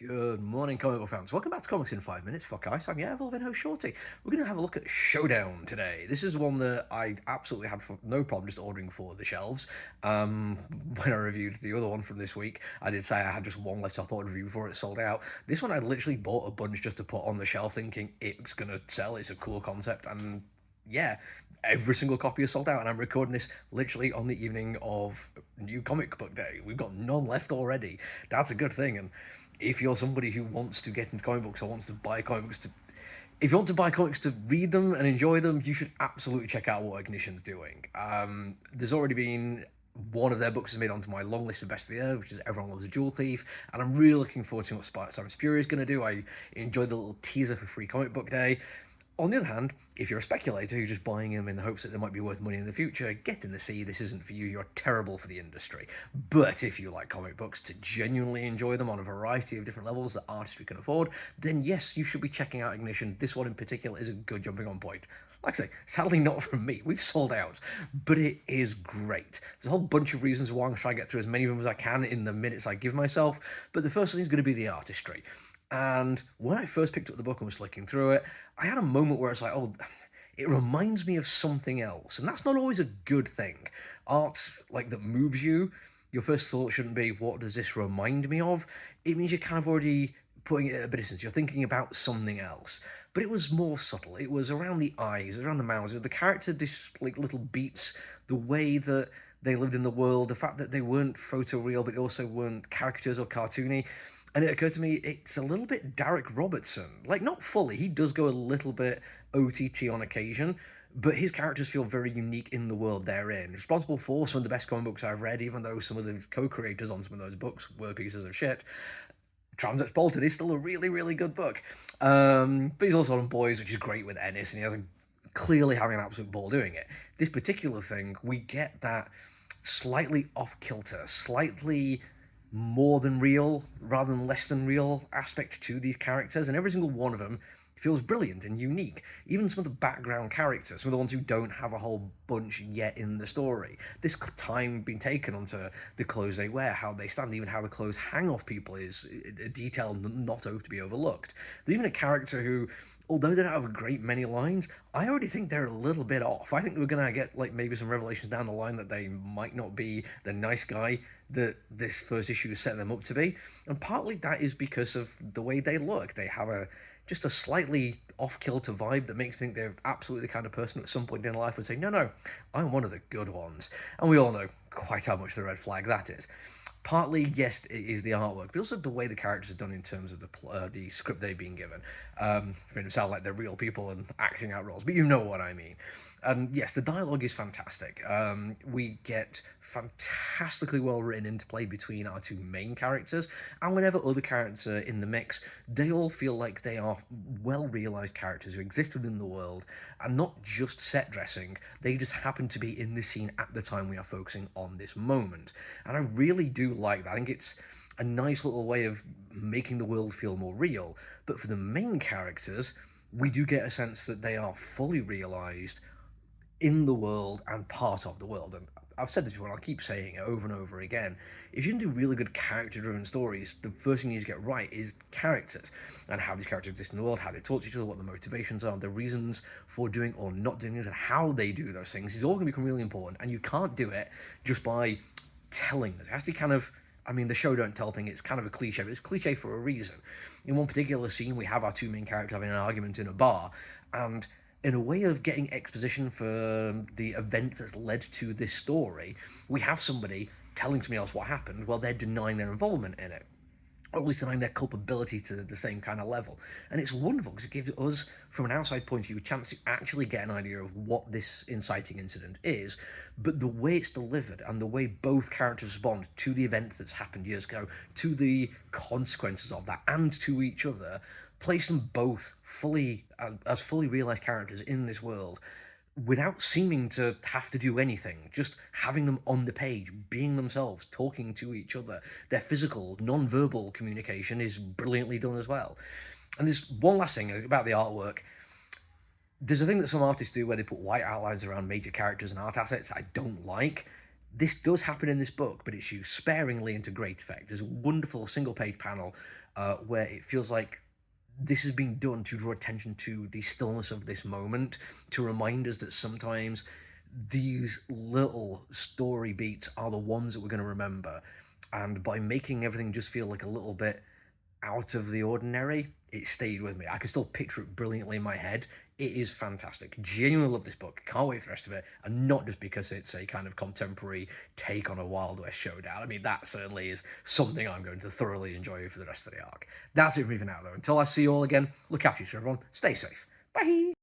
Good morning, comic book fans. Welcome back to Comics in 5 Minutes. Fuck ice, I'm your Evolving host Shorty. We're going to have a look at Showdown today. This is one that I absolutely had no problem just ordering for the shelves. When I reviewed the other one from this week, I did say I had just one left, so I thought I'd review before it sold out. This one I literally bought a bunch just to put on the shelf, thinking it's going to sell. It's a cool concept, and yeah, every single copy is sold out, and I'm recording this literally on the evening of New Comic Book Day. We've got none left already. That's a good thing, and if you're somebody who wants to get into comic books or wants to buy comic books if you want to buy comics to read them and enjoy them, you should absolutely check out what Ignition's doing. There's already been one of their books is made onto my long list of best of the year, which is Everyone Loves a Jewel Thief, and I'm really looking forward to what Simon Spurrier is going to do. I enjoyed the little teaser for Free Comic Book Day. On the other hand, if you're a speculator who's just buying them in the hopes that they might be worth money in the future, get in the sea. This isn't for you. You're terrible for the industry. But if you like comic books to genuinely enjoy them on a variety of different levels that artistry can afford, then yes, you should be checking out Ignition. This one in particular is a good jumping on point. Like I say, sadly not from me. We've sold out, but it is great. There's a whole bunch of reasons why I'm trying to get through as many of them as I can in the minutes I give myself, but the first thing is going to be the artistry. And when I first picked up the book and was flicking through it, I had a moment where it's like, oh, it reminds me of something else. And that's not always a good thing. Art, like, that moves you, your first thought shouldn't be, what does this remind me of? It means you're kind of already putting it at a bit of distance. You're thinking about something else. But it was more subtle. It was around the eyes, around the mouths. It was the character, like, little beats, the way that they lived in the world, the fact that they weren't photoreal, but they also weren't caricatures or cartoony. And it occurred to me, it's a little bit Derek Robertson. Like, not fully, he does go a little bit OTT on occasion, but his characters feel very unique in the world they're in. Responsible for some of the best comic books I've read, even though some of the co-creators on some of those books were pieces of shit. Transx Bolton is still a really, really good book. But he's also on Boys, which is great with Ennis, and he has clearly having an absolute ball doing it. This particular thing, we get that slightly off-kilter, slightly more than real rather than less than real aspect to these characters, and every single one of them feels brilliant and unique. Even some of the background characters, some of the ones who don't have a whole bunch yet in the story, this time being taken onto the clothes they wear, how they stand, even how the clothes hang off people is a detail not to be overlooked. There's even a character who, although they don't have a great many lines, I already think they're a little bit off. I think we're going to get, like, maybe some revelations down the line that they might not be the nice guy that this first issue is setting them up to be. And partly that is because of the way they look. They have just a slightly off-kilter vibe that makes me think they're absolutely the kind of person who at some point in their life would say, no, I'm one of the good ones. And we all know quite how much the red flag that is. Partly, yes, it is the artwork, but also the way the characters are done in terms of the script they've been given. For it to sound like they're real people and acting out roles, but you know what I mean. And yes, the dialogue is fantastic. We get fantastically well written interplay between our two main characters, and whenever other characters are in the mix, they all feel like they are well realized characters who exist within the world, and not just set dressing. They just happen to be in this scene at the time we are focusing on this moment, and I really do like that. I think it's a nice little way of making the world feel more real. But for the main characters, we do get a sense that they are fully realized in the world and part of the world. And I've said this before, and I'll keep saying it over and over again. If you can do really good character-driven stories, the first thing you need to get right is characters, and how these characters exist in the world, how they talk to each other, what the motivations are, the reasons for doing or not doing things, and how they do those things is all going to become really important. And you can't do it just by telling us. It has to be kind of, I mean, the show don't tell thing, it's kind of a cliche, but it's a cliche for a reason. In one particular scene, we have our two main characters having an argument in a bar, and in a way of getting exposition for the event that's led to this story, we have somebody telling somebody else what happened while they're denying their involvement in it, or at least denying their culpability to the same kind of level. And it's wonderful because it gives us, from an outside point of view, a chance to actually get an idea of what this inciting incident is, but the way it's delivered and the way both characters respond to the events that's happened years ago, to the consequences of that, and to each other, place them both fully as fully realized characters in this world without seeming to have to do anything, just having them on the page, being themselves, talking to each other. Their physical, non-verbal communication is brilliantly done as well. And there's one last thing about the artwork. There's a thing that some artists do where they put white outlines around major characters and art assets I don't like. This does happen in this book, but it's used sparingly and to great effect. There's a wonderful single-page panel where it feels like this is being done to draw attention to the stillness of this moment, to remind us that sometimes these little story beats are the ones that we're going to remember. And by making everything just feel like a little bit out of the ordinary, it stayed with me. I can still picture it brilliantly in my head. It is fantastic. Genuinely love this book. Can't wait for the rest of it. And not just because it's a kind of contemporary take on a Wild West showdown. I mean, that certainly is something I'm going to thoroughly enjoy for the rest of the arc. That's it for me for now, though. Until I see you all again, look after yourself, everyone. Stay safe. Bye.